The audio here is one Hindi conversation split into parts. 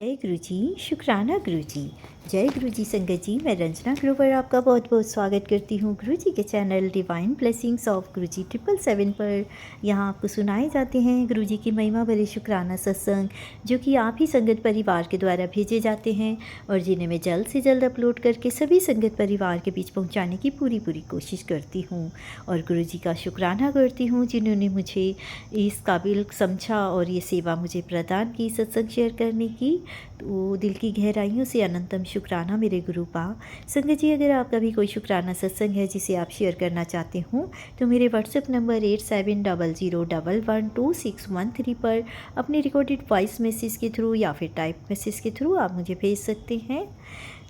जय गुरु जी। शुक्राना गुरु जी। जय गुरु जी संगत जी। मैं रंजना ग्रोवर आपका बहुत बहुत स्वागत करती हूँ गुरु जी के चैनल डिवाइन ब्लेसिंग्स ऑफ गुरु जी 777 पर। यहाँ आपको सुनाए जाते हैं गुरु जी की महिमा भरे शुक्राना सत्संग, जो कि आप ही संगत परिवार के द्वारा भेजे जाते हैं और जिन्हें मैं जल्द से जल्द अपलोड करके सभी संगत परिवार के बीच पहुँचाने की पूरी कोशिश करती हूँ। और गुरु जी का शुक्राना करती हूँ जिन्होंने मुझे इस काबिल समझा और ये सेवा मुझे प्रदान की सत्संग शेयर करने की। तो दिल की गहराइयों से अनंतम शुक्राना मेरे गुरु पा। संगत जी, अगर आपका भी कोई शुक्राना सत्संग है जिसे आप शेयर करना चाहते हो तो मेरे व्हाट्सएप नंबर 8700112613 पर अपने रिकॉर्डेड वॉइस मैसेज के थ्रू या फिर टाइप मैसेज के थ्रू आप मुझे भेज सकते हैं।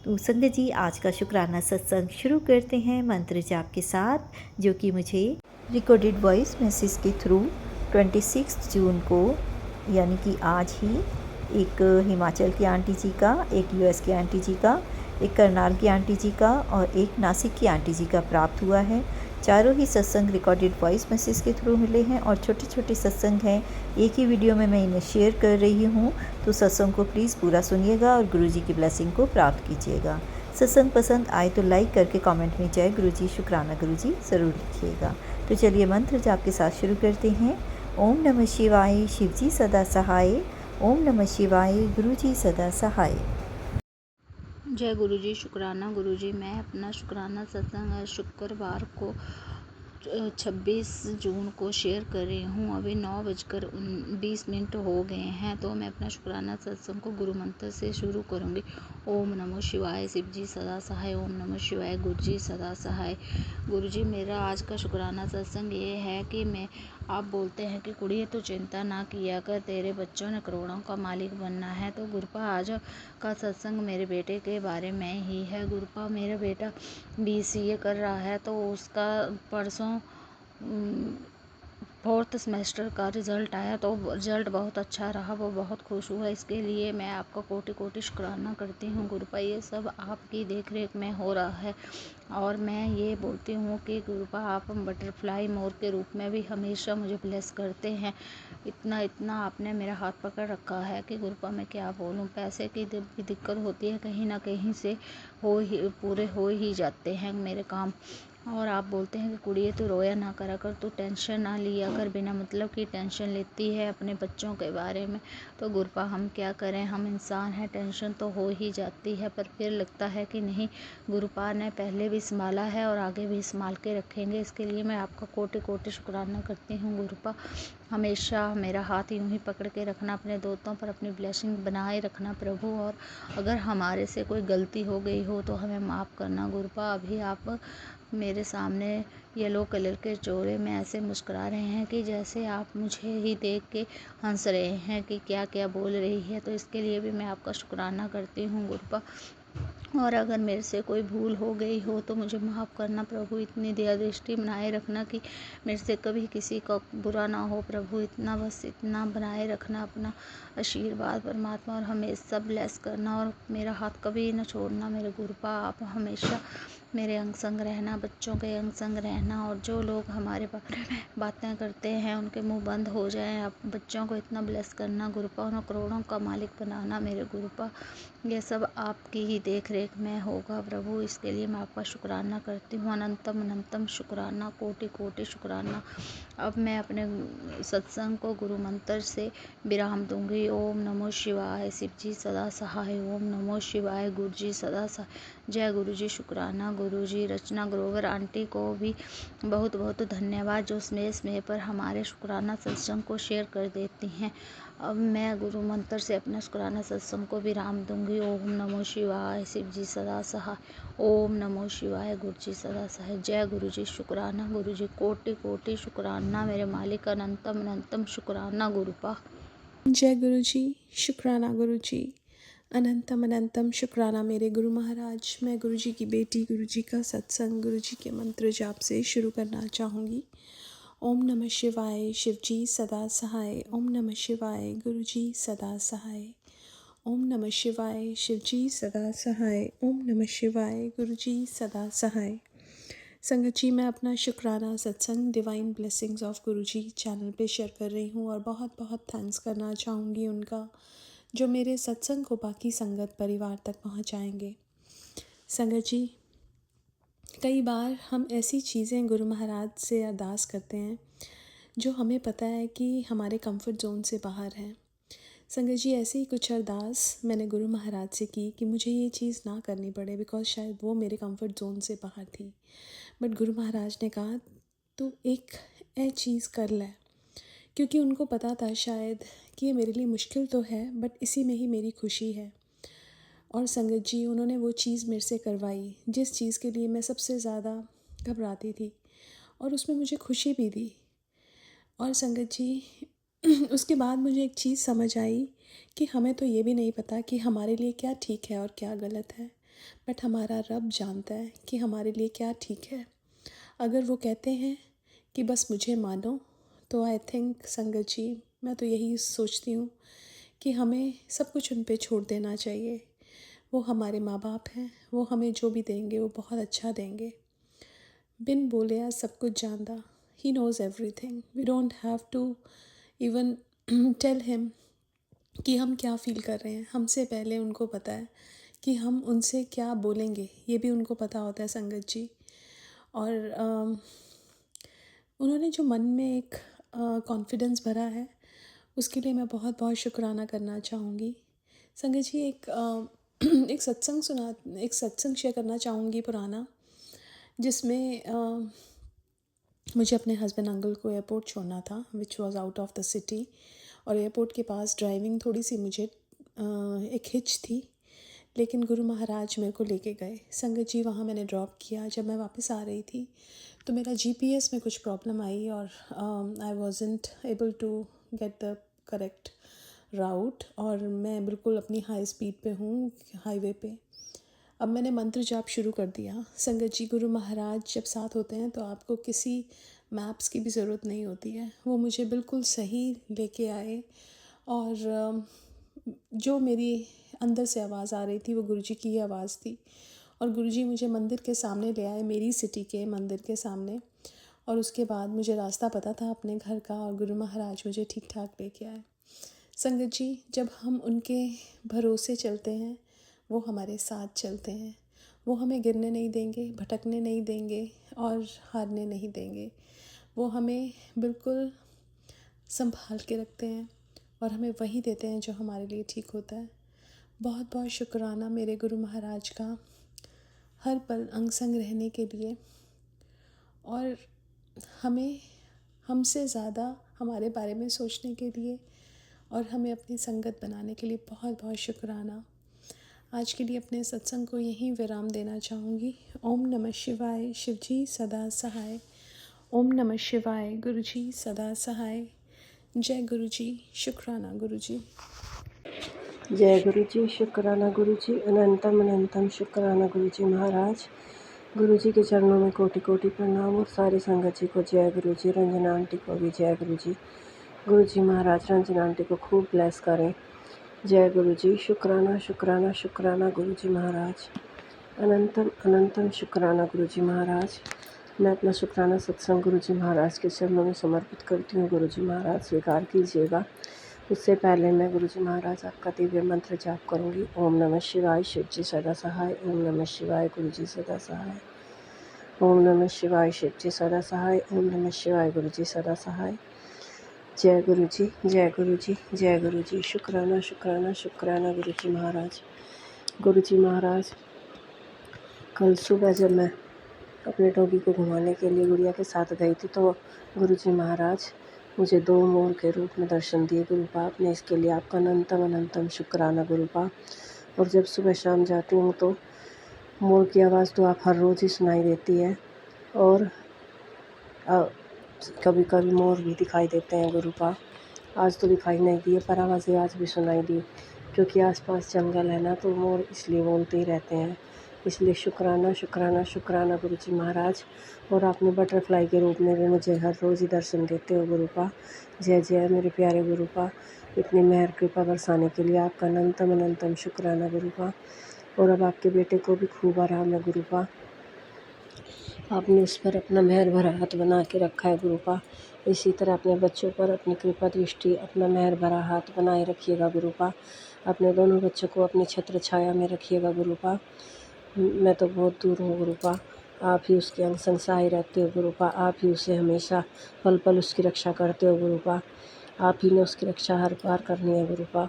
तो संगत जी, आज का शुक्राना सत्संग शुरू करते हैं मंत्र जाप के साथ, जो कि मुझे रिकॉर्डेड वॉइस मैसेज के थ्रू 26 जून को, यानी कि आज ही, एक हिमाचल की आंटी जी का, एक यूएस की आंटी जी का, एक करनाल की आंटी जी का और एक नासिक की आंटी जी का प्राप्त हुआ है। चारों ही सत्संग रिकॉर्डेड वॉइस मैसेज के थ्रू मिले हैं और छोटे छोटे सत्संग हैं। एक ही वीडियो में मैं इन्हें शेयर कर रही हूँ, तो सत्संग को प्लीज़ पूरा सुनिएगा और गुरु जी की ब्लेसिंग को प्राप्त कीजिएगा। सत्संग पसंद आए तो लाइक करके कमेंट में जय गुरु जी, शुक्राना गुरु जी ज़रूर लिखिएगा। तो चलिए मंत्र जाप के साथ शुरू करते हैं। ओम नमः शिवाय, शिव जी सदा सहाय। ओम नमः शिवाय, गुरु जी सदा सहाय। जय गुरु जी। शुक्राना गुरु जी। मैं अपना शुक्राना सत्संग आज शुक्रवार को 26 जून को शेयर कर रही हूँ। अभी 9:20 हो गए हैं, तो मैं अपना शुक्राना सत्संग को गुरु मंत्र से शुरू करूँगी। ओम नमः शिवाय, शिव जी सदा सहाय। ओम नमः शिवाय, गुरु जी सदा सहाय। गुरु जी, मेरा आज का शुक्राना सत्संग ये है कि आप बोलते हैं कि कुड़िए तो चिंता ना किया कर, तेरे बच्चों ने करोड़ों का मालिक बनना है। तो गुरुपा आज का सत्संग मेरे बेटे के बारे में ही है। गुरुपा, मेरा बेटा BCA कर रहा है, तो उसका परसों 4th सेमेस्टर का रिज़ल्ट आया, तो रिज़ल्ट बहुत अच्छा रहा। वो बहुत खुश हुआ। इसके लिए मैं आपका कोटि कोटि शुक्राना करती हूँ गुरुपा। ये सब आपकी देख रेख में हो रहा है और मैं ये बोलती हूँ कि गुरुपा, आप बटरफ्लाई मोर के रूप में भी हमेशा मुझे ब्लेस करते हैं। इतना आपने मेरा हाथ पकड़ रखा है कि गुरुपा मैं क्या बोलूँ। पैसे की भी दिक्कत होती है, कहीं ना कहीं से पूरे हो ही जाते हैं मेरे काम। और आप बोलते हैं कि कुड़िए तो रोया ना करा कर, तो टेंशन ना लिया कर, बिना मतलब की टेंशन लेती है अपने बच्चों के बारे में। तो गुरुपा, हम क्या करें, हम इंसान हैं, टेंशन तो हो ही जाती है, पर फिर लगता है कि नहीं, गुरुपा ने पहले भी संभाला है और आगे भी संभाल के रखेंगे। इसके लिए मैं आपका कोटि कोटि शुक्राना करती हूँ गुरुपा। हमेशा मेरा हाथ यूँ ही पकड़ के रखना, अपने दोस्तों पर अपनी ब्लेसिंग बनाए रखना प्रभु। और अगर हमारे से कोई गलती हो गई हो तो हमें माफ़ करना गुरुपा। अभी आप मेरे सामने येलो कलर के जोड़े में ऐसे मुस्कुरा रहे हैं कि जैसे आप मुझे ही देख के हंस रहे हैं कि क्या क्या बोल रही है। तो इसके लिए भी मैं आपका शुक्राना करती हूँ गुरुपा। और अगर मेरे से कोई भूल हो गई हो तो मुझे माफ़ करना प्रभु। इतनी दया दृष्टि बनाए रखना कि मेरे से कभी किसी का बुरा ना हो प्रभु। इतना बनाए रखना अपना आशीर्वाद परमात्मा, और हमेशा ब्लेस करना और मेरा हाथ कभी न छोड़ना मेरे गुरुपा। आप हमेशा मेरे अंग संग रहना, बच्चों के अंग संग रहना, और जो लोग हमारे बारे में बातें करते हैं उनके मुंह बंद हो जाएं। आप बच्चों को इतना ब्लेस करना गुरुपा, उन्हें करोड़ों का मालिक बनाना मेरे गुरुपा। ये सब आपकी ही देख रेख में होगा प्रभु। इसके लिए मैं आपका शुक्राना करती हूँ। अनंतम अनंतम शुक्राना, कोटि कोटि शुक्राना। अब मैं अपने सत्संग को गुरु मंत्र से विराम दूंगी। ओम नमो शिवाय, शिव जी सदा सहाय। ओम नमो शिवाय, गुरु जी सदा सहाय। जय गुरु जी। शुक्राना गुरु जी। रचना ग्रोवर आंटी को भी बहुत बहुत धन्यवाद, जो स्नेह पर हमारे शुक्राना सत्संग को शेयर कर देती हैं। अब मैं गुरु मंत्र से अपना शुक्राना सत्संग को विराम दूंगी। ओम नमो शिवाय, शिव जी सदा सहाय। ओम नमो शिवाय, गुरु जी सदा सहाय। जय गुरु जी। शुक्राना गुरु जी। कोटि कोटि शुक्राना मेरे मालिक। अनंतम अनंतम शुक्राना गुरुपा। जय गुरु जी। शुक्राना गुरु जी। अनंतम अनंतम शुक्राना मेरे गुरु महाराज। मैं गुरु जी की बेटी, गुरु जी का सत्संग, गुरु जी के मंत्र जाप से शुरू करना चाहूँगी। ओम नमः शिवाय, शिव जी सदा सहाय। ओम नमः शिवाय, गुरु जी सदा सहाय। ओम नमः शिवाय, शिव जी सदा सहाय। ओम नमः शिवाय, गुरु जी सदा सहाय। संगत जी, मैं अपना शुक्राना सत्संग divine blessings of Guru ji channel पे शेयर कर रही हूँ और बहुत बहुत थैंक्स करना चाहूँगी उनका, जो मेरे सत्संग को बाकी संगत परिवार तक पहुंचाएंगे। संगत जी, कई बार हम ऐसी चीज़ें गुरु महाराज से अरदास करते हैं जो हमें पता है कि हमारे कंफर्ट जोन से बाहर हैं। संगत जी, ऐसे ही कुछ अरदास मैंने गुरु महाराज से की कि मुझे ये चीज़ ना करनी पड़े, बिकॉज़ शायद वो मेरे कंफर्ट जोन से बाहर थी। बट गुरु महाराज ने कहा तू एक चीज़ कर ले, क्योंकि उनको पता था शायद कि ये मेरे लिए मुश्किल तो है बट इसी में ही मेरी खुशी है। और संगत जी, उन्होंने वो चीज़ मेरे से करवाई जिस चीज़ के लिए मैं सबसे ज़्यादा घबराती थी, और उसमें मुझे खुशी भी दी। और संगत जी, उसके बाद मुझे एक चीज़ समझ आई कि हमें तो ये भी नहीं पता कि हमारे लिए क्या ठीक है और क्या गलत है, बट हमारा रब जानता है कि हमारे लिए क्या ठीक है। अगर वो कहते हैं कि बस मुझे मानो, तो आई थिंक संगत जी, मैं तो यही सोचती हूँ कि हमें सब कुछ उन पे छोड़ देना चाहिए। वो हमारे माँ बाप हैं, वो हमें जो भी देंगे वो बहुत अच्छा देंगे। बिन बोले आज सब कुछ जानता, he knows everything. We don't have to even tell him कि हम क्या फ़ील कर रहे हैं। हमसे पहले उनको पता है कि हम उनसे क्या बोलेंगे, ये भी उनको पता होता है संगत जी। और उन्होंने जो मन में एक कॉन्फिडेंस भरा है, उसके लिए मैं बहुत बहुत शुक्राना करना चाहूँगी। संगत जी, एक सत्संग शेयर करना चाहूँगी पुराना, जिसमें मुझे अपने हस्बैंड अंकल को एयरपोर्ट छोड़ना था, which was out of the city. और एयरपोर्ट के पास ड्राइविंग थोड़ी सी मुझे एक हिच थी, लेकिन गुरु महाराज मेरे को लेके गए। संगत जी, वहाँ मैंने ड्रॉप किया। जब मैं वापस आ रही थी तो मेरा जीपीएस में कुछ प्रॉब्लम आई और I wasn't able to get the correct route, और मैं बिल्कुल अपनी हाई स्पीड पे हूँ हाईवे पे। अब मैंने मंत्र जाप शुरू कर दिया। संगत जी, गुरु महाराज जब साथ होते हैं तो आपको किसी मैप्स की भी ज़रूरत नहीं होती है। वो मुझे बिल्कुल सही लेके आए, और जो मेरी अंदर से आवाज़ आ रही थी वो गुरुजी की ही आवाज़ थी। और गुरुजी मुझे मंदिर के सामने ले आए, मेरी सिटी के मंदिर के सामने। और उसके बाद मुझे रास्ता पता था अपने घर का, और गुरु महाराज मुझे ठीक ठाक लेके आए। संगत जी, जब हम उनके भरोसे चलते हैं, वो हमारे साथ चलते हैं। वो हमें गिरने नहीं देंगे, भटकने नहीं देंगे और हारने नहीं देंगे। वो हमें बिल्कुल संभाल के रखते हैं और हमें वही देते हैं जो हमारे लिए ठीक होता है। बहुत बहुत शुक्राना मेरे गुरु महाराज का, हर पल अंग संग रहने के लिए, और हमें हमसे ज़्यादा हमारे बारे में सोचने के लिए, और हमें अपनी संगत बनाने के लिए बहुत बहुत शुक्राना। आज के लिए अपने सत्संग को यहीं विराम देना चाहूँगी। ओम नमः शिवाय। शिवजी सदा सहाय। ओम नमः शिवाय। गुरुजी सदा सहाय। जय गुरुजी। शुक्राना गुरुजी। जय गुरु जी, शुक्राना गुरु जी, अनंतम अनंतम शुक्राना गुरु जी महाराज। गुरु जी के चरणों में कोटि कोटि प्रणाम, और सारी संगत जी को जय गुरु जी। रंजना आंटी को भी जय गुरु जी। गुरु जी महाराज रंजना आंटी को खूब ब्लेस करें। जय गुरु जी। शुक्राना शुक्राना शुक्राना गुरु जी महाराज। अनंतम अनंतम शुक्राना गुरु जी महाराज। मैं अपना शुक्राना सत्संग गुरु जी महाराज के चरणों में समर्पित करती हूँ। गुरु जी महाराज स्वीकार कीजिएगा। उससे पहले मैं गुरु जी महाराज आपका दिव्य मंत्र जाप करूँगी। ओम नमः शिवाय। शिव जी सदा सहाय। ओम नमः शिवाय। गुरु जी सदा सहाय। ओम नमः शिवाय। शिव जी सदा सहाय। ओम नमः शिवाय। गुरु जी सदा सहाय। जय गुरु जी। जय गुरु जी। जय गुरु जी। शुक्राना शुक्राना शुक्राना गुरु जी महाराज। गुरु जी महाराज, कल सुबह जब मैं अपने डॉगी को घुमाने के लिए गुड़िया के साथ गई थी, तो गुरु जी महाराज मुझे 2 मोर के रूप में दर्शन दिए गुरुपा। आपने इसके लिए आपका अनंतम अनंतम शुक्राना गुरुपा। और जब सुबह शाम जाती हूँ तो मोर की आवाज़ तो आप हर रोज़ ही सुनाई देती है, और कभी कभी मोर भी दिखाई देते हैं गुरुपा। आज तो दिखाई नहीं दिए, पर आवाज़ें आज भी सुनाई दी, क्योंकि आसपास जंगल है ना, तो मोर इसलिए बोलते ही रहते हैं। इसलिए शुक्राना शुक्राना शुक्राना गुरु जी महाराज। और आपने बटरफ्लाई के रूप में भी मुझे हर रोज़ ही दर्शन देते हो गुरुपा। जय जय मेरे प्यारे गुरुपा। इतनी मेहर कृपा बरसाने के लिए आपका अनंतम अनंतम शुक्राना गुरुपा। और अब आपके बेटे को भी खूब आराम है गुरुपा। आपने उस पर अपना मेहर भरा हाथ बना के रखा है गुरुपा। इसी तरह अपने बच्चों पर अपनी कृपा दृष्टि, अपना मेहर भरा हाथ बनाए रखिएगा गुरुपा। अपने दोनों बच्चों को अपनी छत्र छाया में रखिएगा गुरुपा। मैं तो बहुत दूर हूँ गुरुपा, आप ही उसके अंग संग सहाय रहते हो गुरुपा। आप ही उसे हमेशा पल पल उसकी रक्षा करते हो गुरुपा। आप ही ने उसकी रक्षा हर बार करनी है गुरुपा।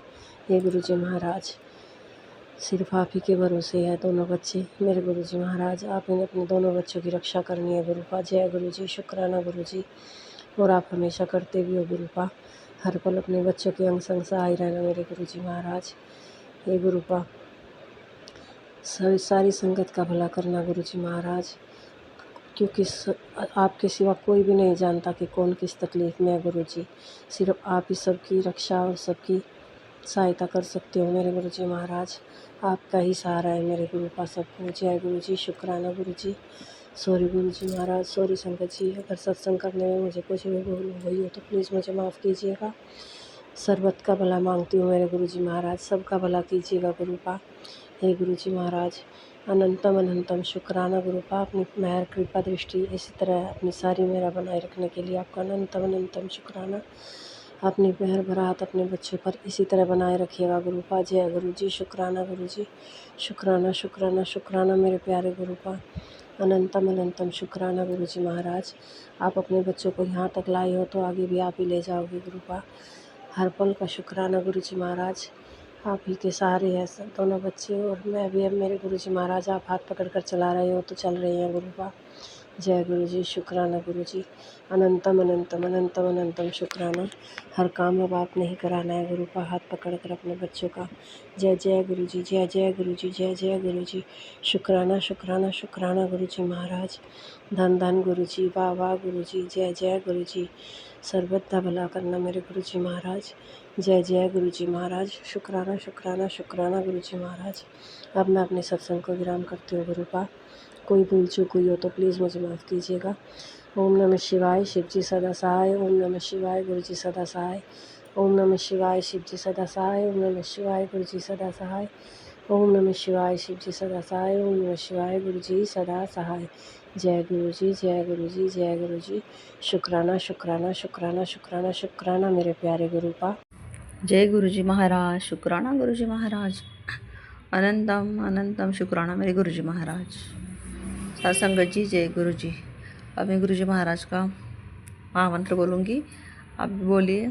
हे गुरुजी महाराज, सिर्फ आप ही के भरोसे है दोनों बच्चे मेरे गुरुजी महाराज। आप ही ने अपने दोनों बच्चों की रक्षा करनी है गुरुपा। जय गुरुजी, शुक्राना गुरुजी। और आप हमेशा करते भी हो गुरुपा, हर पल अपने बच्चों के अंग संग सहाय रहना मेरे गुरुजी महाराज। हे गुरुपा, सारी संगत का भला करना गुरुजी महाराज, क्योंकि आपके सिवा कोई भी नहीं जानता कि कौन किस तकलीफ़ में है गुरुजी। सिर्फ आप ही सबकी रक्षा और सबकी सहायता कर सकते हो मेरे गुरुजी महाराज। आपका ही सहारा है मेरे गुरुपा सबको। जय गुरुजी, शुक्राना गुरुजी। सॉरी गुरुजी महाराज, सॉरी संगत जी, अगर सत्संग करने में मुझे कुछ भी भूल हो गई हो तो प्लीज़ मुझे माफ़ कीजिएगा। सर्वत का भला मांगती हूँ मेरे गुरुजी महाराज, सबका भला कीजिएगा गुरुपा। हे गुरुजी महाराज, अनंतम अनंतम शुक्राना गुरुपा। अपनी मेहर कृपा दृष्टि इसी तरह अपनी सारी मेरा बनाए रखने के लिए आपका अनंतम अनंतम शुक्राना। अपनी मेहर भरा हाथ अपने बच्चों पर इसी तरह बनाए रखिएगा गुरुपा। जय गुरुजी, शुक्राना गुरुजी। शुक्राना शुक्राना शुक्राना मेरे प्यारे गुरुपा, अनंतम अनंतम शुक्राना गुरुजी महाराज। आप अपने बच्चों को यहाँ तक लाए हो तो आगे भी आप ही ले जाओगे गुरुपा। हर पल का शुक्राना गुरुजी महाराज, आप ही के सहारे हैं सब दोनों बच्चे और मैं भी। अब मेरे गुरुजी महाराज आप हाथ पकड़ कर चला रहे हो तो चल रही हैं गुरुपा। जय गुरुजी, शुक्राना गुरुजी। अनंतम अनंतम अनंतम अनंतम शुक्राना। हर काम अब आपने ही कराना है गुरुपा, हाथ पकड़ कर अपने बच्चों का। जय जय गुरुजी, जय जय गुरुजी, जय जय गुरुजी। शुक्राना शुक्राना शुक्राना गुरुजी महाराज। धन धन गुरुजी, वाह वाह गुरुजी, जय जय गुरुजी। सर्वदा भला करना मेरे गुरुजी महाराज। जय जय गुरुजी महाराज। शुक्राना शुक्राना शुक्राना गुरुजी महाराज। अब मैं अपने सत्संग को विराम करती हूँ गुरुपा। कोई भूल चूक हुई हो तो प्लीज़ मुझे माफ़ कीजिएगा। ओम नमः शिवाय, शिव जी सदा सहाय। ओम नमः शिवाय, गुरु जी सदा सहाय। ओम नमः शिवाय, शिव जी सदा सहाय। ओम नमः शिवाय, गुरु जी सदा सहाय। ओम नमः शिवाय, शिव जी सदा सहाय। ओम नमः शिवाय, गुरु जी सदा सहाय। जय गुरु जी, जय गुरु जी, जय गुरु जी। शुक्राना शुक्राना शुक्राना शुक्राना शुक्राना मेरे प्यारे गुरुपा। जय गुरुजी महाराज, शुक्राना गुरुजी महाराज। अनंतम अनंतम शुक्राना मेरे गुरुजी महाराज। सत्संगत जी, जय गुरुजी। अब मैं गुरुजी महाराज का महामंत्र बोलूँगी, आप भी बोलिए।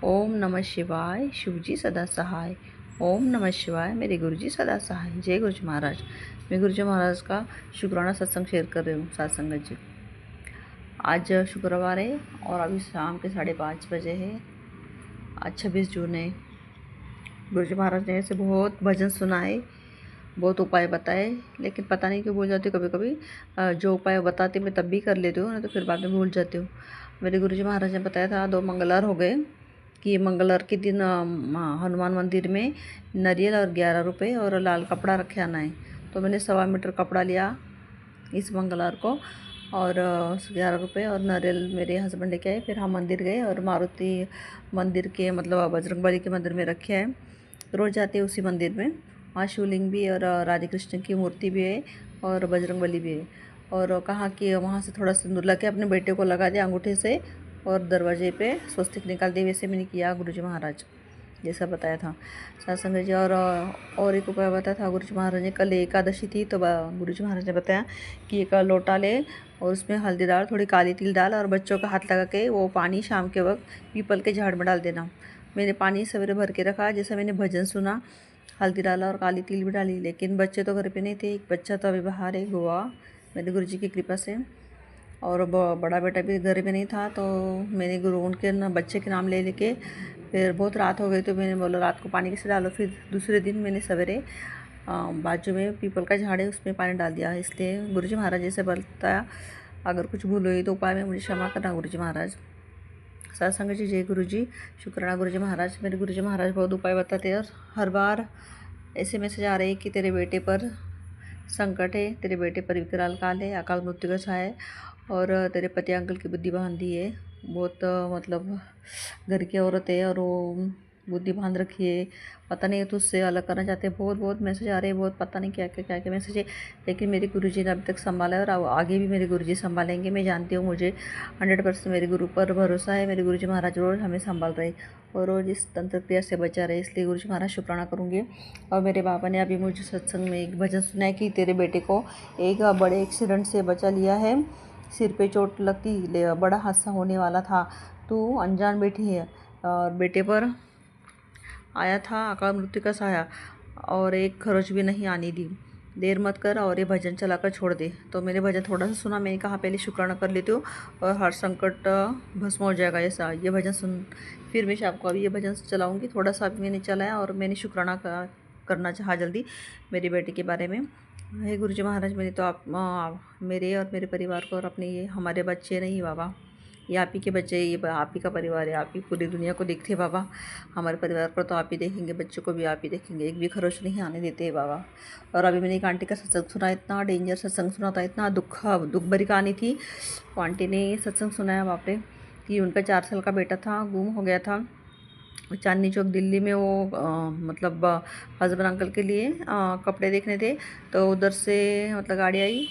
ओम नमः शिवाय, शिव जी सदा सहाय। ओम नमः शिवाय, मेरे गुरुजी सदा सहाय। जय गुरुजी महाराज। मैं गुरुजी महाराज का शुक्राना सत्संग शेयर कर रही हूँ सत्संगत जी। आज शुक्रवार है और अभी शाम के 5:30 बजे है। आज 26 जून है। गुरुजी महाराज ने ऐसे बहुत भजन सुनाए, बहुत उपाय बताए, लेकिन पता नहीं क्यों भूल जाती हूँ कभी कभी। जो उपाय बताते मैं तब भी कर लेती हूँ, नहीं तो फिर बाद में भूल जाती हूँ। मेरे गुरुजी महाराज ने बताया था 2 मंगलवार हो गए कि मंगलवार के दिन हनुमान मंदिर में नारियल और 11 रुपये और लाल कपड़ा रखे आना है। तो मैंने 1.25 मीटर कपड़ा लिया इस मंगलवार को और 11 रुपये और नारियल मेरे हस्बैंड लेके आए। फिर हम मंदिर गए और मारुति मंदिर के मतलब बजरंगबली के मंदिर में रखे हैं। रोज़ जाते हैं उसी मंदिर में। वहाँ शिवलिंग भी और राधे कृष्ण की मूर्ति भी है और बजरंगबली भी है। और कहा कि वहाँ से थोड़ा सिंदूर लगा के अपने बेटे को लगा दिया अंगूठे से और दरवाजे पे स्वस्तिक निकाल दिए। वैसे मैंने किया गुरुजी महाराज जैसा बताया था सत्संग जी। और एक उपाय बताया था गुरुजी महाराज ने। कल एकादशी थी तो गुरुजी महाराज ने बताया कि एक लोटा ले और उसमें हल्दी डाल, थोड़ी काली तिल डाल और बच्चों का हाथ लगा के वो पानी शाम के वक्त पीपल के झाड़ में डाल देना। मैंने पानी सवेरे भर के रखा, जैसा मैंने भजन सुना, हल्दी डाला और काली तिल भी डाली। लेकिन बच्चे तो घर पे नहीं थे, एक बच्चा तो अभी बाहर है गोवा, मेरे गुरुजी की कृपा से। और बड़ा बेटा भी घर में नहीं था, तो मैंने उनके बच्चे के नाम ले लेके फिर बहुत रात हो गई तो मैंने बोला रात को पानी कैसे डालो। फिर दूसरे दिन मैंने सवेरे बाजू में पीपल का झाड़ है उसमें पानी डाल दिया। इसलिए गुरुजी महाराज जैसे बताया, अगर कुछ भूल हुई तो उपाय में मुझे क्षमा करना गुरुजी महाराज। सत्संग जी, जय गुरुजी, शुक्राना गुरुजी महाराज। मेरे गुरुजी महाराज बहुत उपाय बताते हैं और हर बार ऐसे मैसेज आ रहे हैं कि तेरे बेटे पर संकट है, तेरे बेटे पर विकराल काल है, अकाल मृत्यु का छाया है और तेरे पति अंकल की बुद्धि बांधी है। बहुत मतलब घर की औरत है और वो बुद्धि बांध रखी है, पता नहीं तुझसे अलग करना चाहते हैं। बहुत बहुत मैसेज आ रहे हैं, बहुत पता नहीं क्या क्या मैसेज है, लेकिन मेरे गुरुजी ने अभी तक संभाला है और आगे भी मेरे गुरुजी संभालेंगे। मैं जानती हूँ, मुझे 100% मेरे गुरु पर भरोसा है। मेरे गुरुजी महाराज रोज़ हमें संभाल रहे और रोज़ इस तंत्र क्रिया से बचा रहे, इसलिए गुरुजी महाराज शुक्राना करूँगी। और मेरे बाबा ने अभी मुझे सत्संग में एक भजन सुनाया कि तेरे बेटे को एक बड़े एक्सीडेंट से बचा लिया है, सिर पे चोट लगती, बड़ा हादसा होने वाला था, तू अनजान बैठी है और बेटे पर आया था अकाल मृत्यु का साया और एक खरोच भी नहीं आने दी। देर मत कर और ये भजन चलाकर छोड़ दे। तो मैंने भजन थोड़ा सा सुना, मैंने कहा पहले शुक्राना कर लेती हूँ और हर संकट भस्म हो जाएगा। ऐसा ये भजन सुन फिर मैं शाम को अभी ये भजन चलाऊँगी। थोड़ा सा अभी मैंने चलाया और मैंने शुक्राना करना चाहा जल्दी मेरे बेटे के बारे में। हे गुरुजी महाराज, मैंने तो मेरे और मेरे परिवार को और अपने ये हमारे बच्चे नहीं बाबा, ये आप ही के बच्चे, ये आप ही का परिवार है, आप ही पूरी दुनिया को देखते हैं बाबा। हमारे परिवार पर तो आप ही देखेंगे, बच्चों को भी आप ही देखेंगे, एक भी खरोच नहीं आने देते हैं बाबा। और अभी मैंने एक आंटी का सत्संग सुना, इतना डेंजर सत्संग सुना था, इतना दुख भरी कहानी थी। वो आंटी ने सत्संग सुनाया बाप रे कि उनका 4 साल का बेटा था, गुम हो गया था चांदनी चौक दिल्ली में। वो मतलब हस्बैंड अंकल के लिए कपड़े देखने थे, तो उधर से मतलब गाड़ी आई,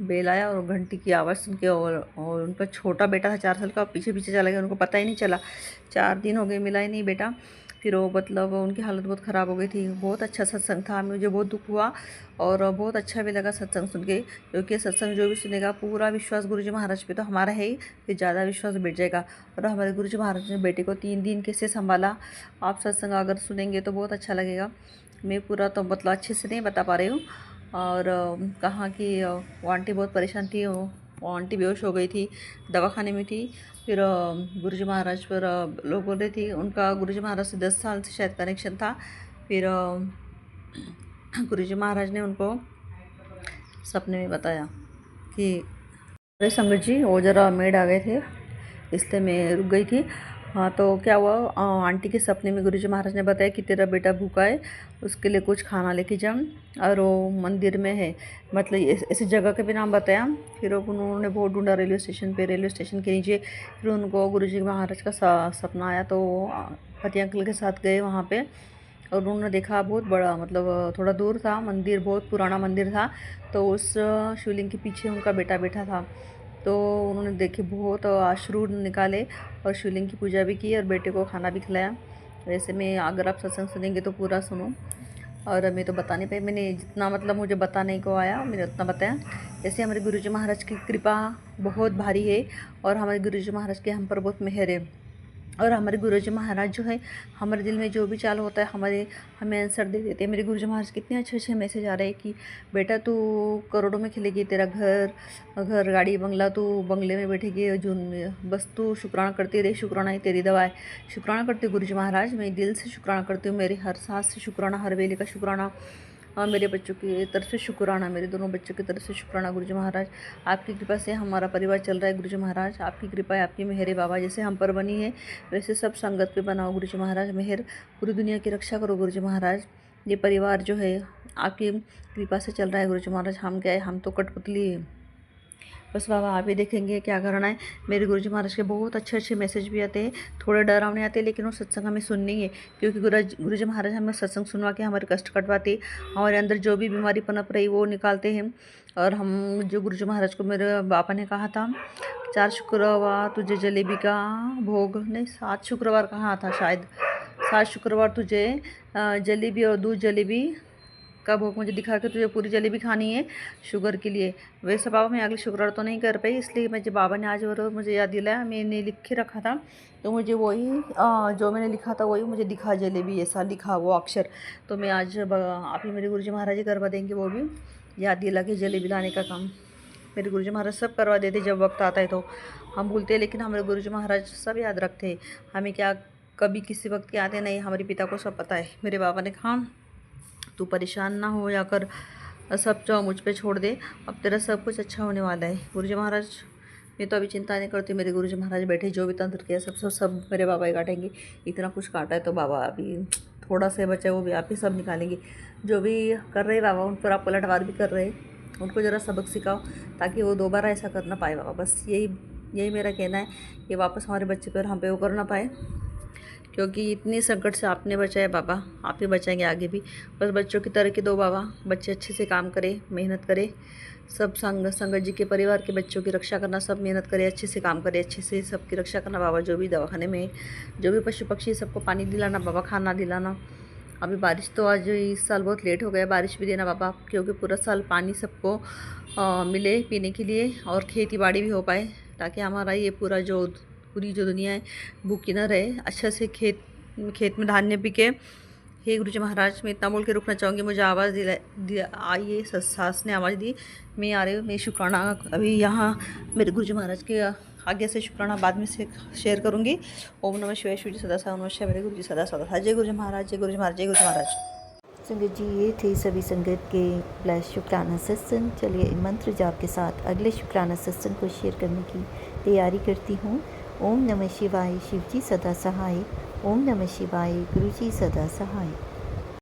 बेल आया और घंटी की आवाज़ सुन के और उनका छोटा बेटा था 4 साल का, पीछे पीछे चला गया, उनको पता ही नहीं चला। 4 दिन हो गए मिला ही नहीं बेटा। फिर वो मतलब उनकी हालत बहुत ख़राब हो गई थी। बहुत अच्छा सत्संग था, मुझे बहुत दुख हुआ और बहुत अच्छा भी लगा सत्संग सुन के, क्योंकि सत्संग जो भी सुनेगा पूरा विश्वास गुरुजी महाराज पे तो हमारा है ही, फिर ज़्यादा विश्वास बैठ जाएगा। और हमारे गुरुजी महाराज ने बेटे को 3 दिन कैसे संभाला, आप सत्संग अगर सुनेंगे तो बहुत अच्छा लगेगा। मैं पूरा तो मतलब अच्छे से नहीं बता पा रही हूँ। और कहाँ की वो आंटी बहुत परेशान थी, वो आंटी बेहोश हो गई थी, दवाखाने में थी। फिर गुरुजी महाराज पर लोग बोल रहे थे, उनका गुरुजी महाराज से 10 साल से शायद कनेक्शन था। फिर गुरुजी महाराज ने उनको सपने में बताया कि अरे संगत जी, वो ज़रा मेड आ गए थे इसलिए मैं रुक गई थी। हाँ, तो क्या हुआ, आंटी के सपने में गुरुजी महाराज ने बताया कि तेरा बेटा भूखा है, उसके लिए कुछ खाना लेके जा, और वो मंदिर में है, मतलब ऐसी जगह के भी नाम बताया। फिर उन्होंने बहुत ढूंढा रेलवे स्टेशन पे, रेलवे स्टेशन के नीचे। फिर उनको गुरुजी महाराज का सपना आया, तो पति अंकल के साथ गए वहाँ पे और उन्होंने देखा बहुत बड़ा, मतलब थोड़ा दूर था मंदिर, बहुत पुराना मंदिर था। तो उस शिवलिंग के पीछे उनका बेटा बैठा था। तो उन्होंने देखे, बहुत अश्रु निकाले और शिवलिंग की पूजा भी की और बेटे को खाना भी खिलाया। वैसे में अगर आप सत्संग सुनेंगे तो पूरा सुनो, और मैं तो बता नहीं पाई, मैंने जितना मतलब मुझे बताने को आया मैंने उतना बताया। जैसे हमारे गुरुजी महाराज की कृपा बहुत भारी है और हमारे गुरुजी महाराज के हम पर बहुत मेहर है। और हमारे गुरुजी महाराज जो है, हमारे दिल में जो भी चाल होता है हमें आंसर दे देते हैं। मेरे गुरुजी महाराज कितने अच्छे अच्छे मैसेज आ रहे हैं कि बेटा तू करोड़ों में खिलेगी, तेरा घर गाड़ी बंगला, तू बंगले में बैठेगी जून में, बस तू शुक्राना करती रहे, शुक्राना ही तेरी दवा है। शुक्राना करती हूँ गुरुजी महाराज, मैं दिल से शुक्राना करती हूँ, मेरी हर सांस से शुक्राना, हर वेले का शुक्राना, और मेरे बच्चों की तरफ से शुक्राना, मेरे दोनों बच्चों की तरफ से शुक्राना गुरुजी महाराज। आपकी कृपा से हमारा परिवार चल रहा है गुरुजी महाराज, आपकी कृपा है, आपकी मेहर है बाबा। जैसे हम पर बनी है वैसे सब संगत पे बनाओ गुरुजी महाराज, मेहर, पूरी दुनिया की रक्षा करो गुरुजी महाराज। ये परिवार जो है आपकी कृपा से चल रहा है गुरुजी महाराज। हम क्या है, हम तो कठपुतली है, बस बाबा आप ही देखेंगे क्या करना है। मेरे गुरुजी महाराज के बहुत अच्छे अच्छे मैसेज भी आते हैं, थोड़े डरावने आते हैं, लेकिन वो सत्संग हमें सुननी है, क्योंकि गुरुजी महाराज हमें सत्संग सुनवा के हमारे कष्ट कटवाते, हमारे अंदर जो भी बीमारी पनप रही वो निकालते हैं। और हम जो गुरुजी महाराज को मेरे बापा ने कहा था, 4 शुक्रवार तुझे जलेबी का भोग, नहीं 7 शुक्रवार कहा था शायद, 7 शुक्रवार तुझे जलेबी और दूध जलेबी का भोग मुझे दिखा के तुझे पूरी जलेबी खानी है शुगर के लिए। वैसे बाबा मैं अगले शुक्रवार तो नहीं कर पाई, इसलिए मैं जब बाबा ने आज वो मुझे याद दिलाया, मैंने लिख के रखा था, तो मुझे वही जो मैंने लिखा था वही मुझे दिखा, जलेबी ऐसा लिखा वो अक्षर। तो मैं आज आप ही मेरे गुरुजी महाराज ही करवा देंगे, वो भी याद दिला के जलेबी लाने का काम मेरे गुरुजी महाराज सब करवा देते जब वक्त आता है। तो हम भूलते हैं, लेकिन हमारे गुरुजी महाराज सब याद रखते हैं हमें, क्या कभी किसी वक्त के आते नहीं, हमारे पिता को सब पता है। मेरे बाबा ने कहा तू परेशान ना हो या कर, सब जो मुझ पे छोड़ दे, अब तेरा सब कुछ अच्छा होने वाला है। गुरुजी महाराज मैं तो अभी चिंता नहीं करती, मेरे गुरुजी महाराज बैठे, जो भी तंत्र किया सब मेरे बाबा ही काटेंगे। इतना कुछ काटा है तो बाबा अभी थोड़ा सा बचा है वो भी आप ही सब निकालेंगे। जो भी कर रहे बाबा उन पर आप पलटवार भी कर रहे हैं, उनको ज़रा सबक सिखाओ ताकि वो दोबारा ऐसा कर ना पाए बाबा। बस यही मेरा कहना है कि वापस हमारे बच्चे पर हम पे वो कर ना पाए, क्योंकि इतने संकट से आपने बचाया बाबा, आप ही बचाएंगे आगे भी। बस बच्चों की तरक्की दो बाबा, बच्चे अच्छे से काम करें, मेहनत करें। सब संगत जी के परिवार के बच्चों की रक्षा करना, सब मेहनत करें, अच्छे से काम करें, अच्छे से सबकी रक्षा करना बाबा। जो भी दवाखाने में जो भी पशु पक्षी सबको पानी दिलाना बाबा, खाना दिलाना। अभी बारिश तो आज इस साल बहुत लेट हो गया, बारिश भी देना बाबा, क्योंकि पूरा साल पानी सबको मिले पीने के लिए और खेती बाड़ी भी हो पाए, ताकि हमारा ये पूरी जो दुनिया है भूखी ना रहे, अच्छा से खेत में धान्य बिके। हे गुरुजी महाराज, मैं इतना बोल के रुकना चाहूँगी। मुझे आवाज़ आइए, सास ने आवाज़ दी, मैं आ रही हूँ। मैं शुक्राना अभी यहाँ मेरे गुरुजी महाराज के आगे से शुक्राना बाद में से शेयर करूँगी। ओम नमः शिवाय, शिव जी सदा सदा नमः, मेरे गुरुजी सदा सदा। जय गुरुजी महाराज, जय गुरुजी महाराज, जय गुरुजी महाराज। संगत जी, ये थे सभी संगत के ब्लेस शुक्राना सत्संग। चलिए मंत्र जाप के साथ अगले शुक्राना सत्संग को शेयर करने की तैयारी करती हूँ। ओम नमः शिवाय, शिव जी सदा सहाय। ओम नमः शिवाय, गुरु जी सदा सहाय।